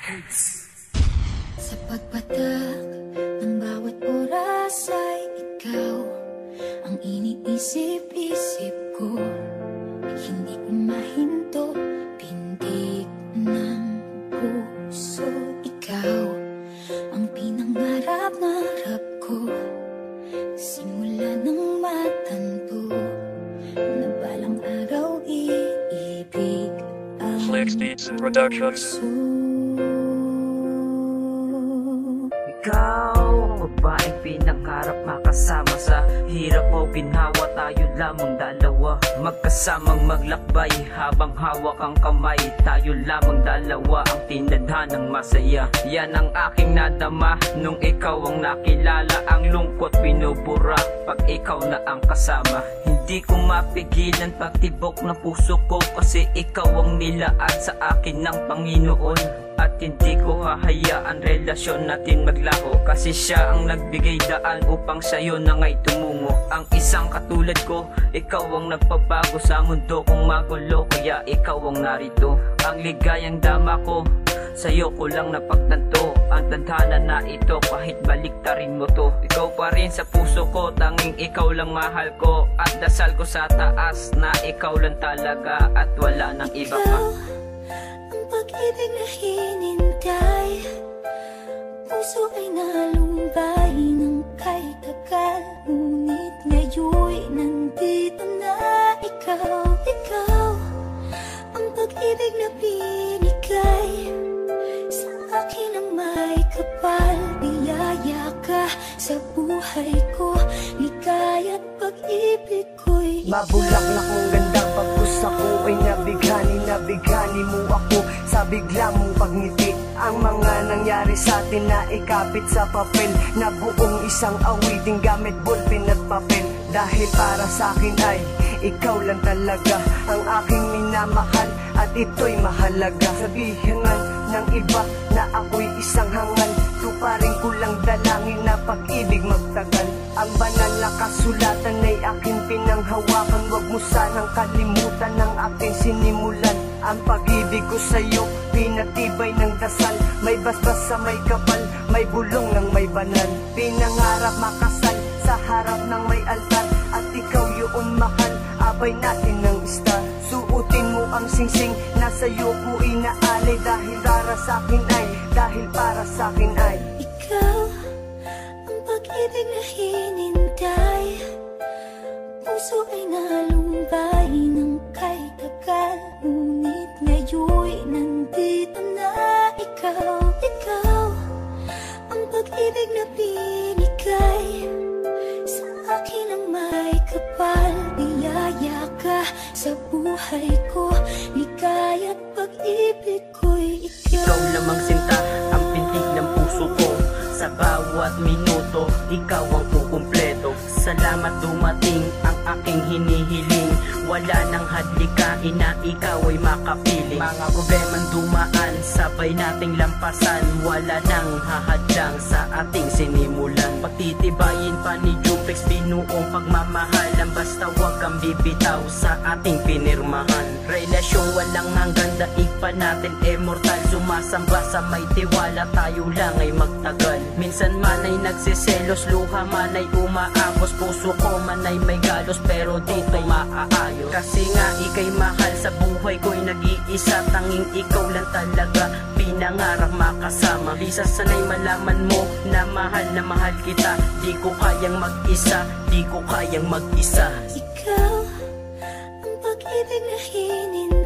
Sa pagpatak ng bawat oras ay ikaw ang iniisip-isip ko. Hindi ko mahinto, pindig ng puso. Ikaw ang pinangarap-ngarap ko, simula ng matanto na balang araw iibig ang Flexbeats Productions. Ikaw, babaeng pinangarap makasama sa hirap o ginhawa. Tayo lamang dalawa, magkasamang maglakbay habang hawak ang kamay. Tayo lamang dalawa ang tinadhanang masaya. Yan ang aking nadama nung ikaw ang nakilala. Ang lungkot binubura pag ikaw na ang kasama. Hindi ko mapigilan pagtibok ng puso ko, kasi ikaw ang nilaan sa akin ng Panginoon. At hindi ko hahayaan relasyon natin maglaho, kasi siya ang nagbigay daan upang sa'yo na nga'y tumungo. Ang isang katulad ko, ikaw ang nagpabago sa mundo kong magulo, kaya ikaw ang narito. Ang ligayang dama ko, sa'yo ko lang napagtanto. Ang tadhana na ito, kahit baliktarin mo to, ikaw pa rin sa puso ko, tanging ikaw lang mahal ko. At dasal ko sa taas na ikaw lang talaga at wala nang iba pa. Pag-ibig na hinintay, puso ay nalumbay ng kay tagal. Ngunit ngayon'y nandito na ikaw. Ikaw ang pag-ibig na binigay sa akin ang may kapal. Biyaya ka sa buhay ko, ligaya't pag-ibig ko'y ikaw. Mabulaklak mong gandang pagkus ako ay nabighani mo ako sa bigla mong pagngiti. Ang mga nangyari sa atin na ikapit sa papel, na buong isang awiting gamit ballpen at papel. Dahil para sa akin ay ikaw lang talaga ang aking minamahal, at ito'y mahalaga. Sabihin man ng iba na ako'y isang hangal, tuparin ko lang dalangin na pag-ibig magtagal. Ang banal na kasulatan ay aking pinanghawakan, wag mo sanang kalimutan ang aking sinimulan. Ang pag-ibig ko sa'yo, pinatibay ng dasal, may basbas sa may kapal, may bulong ng may banal. Pinangarap makasal sa harap ng may altar, at ikaw yun mahal, abay natin ng star. Suotin mo ang singsing na sa'yo ko inaalay, dahil para sa'kin ay, dahil para sa'kin ay ikaw ang pag-ibig na hinintay, puso ay nalumbay ng kay tagal. Ngunit ngayon'y nandito na ikaw. Ikaw ang pag-ibig na binigay sa akin ang may kapal. Biyaya ka sa buhay ko, ligaya't pag-ibig ko'y ikaw. Ikaw lamang sinta, ang pintig ng puso ko. Sa bawat minuto, ikaw ang kukumpleto. Salamat dumating ang aking hinihiling. Wala nang hadlikain na ikaw ay makapiling. Mga problemang dumaan, sabay nating lampasan. Wala nang hahadlang sa ating sinimulan. Pagtitibayin pa ni Jumpex binuong pagmamahalan, basta wag kang bibitaw sa ating pinirmahan. Relasyong walang hanggan, daig pa natin immortal. Sumasamba sa may tiwala, tayo lang ay magtagal. Minsan man ay nagsiselos, luha man ay umaagos, puso ko man ay may galos, pero dito'y maaayos. Kasi nga ika'y mahal, sa buhay ko'y nag-iisa. Tanging ikaw lang talaga, pinangarap makasama. Lisa, sana'y malaman mo na mahal kita. Di ko kayang mag-isa, di ko kayang mag-isa. Ikaw ang pag-ibig na hinintay,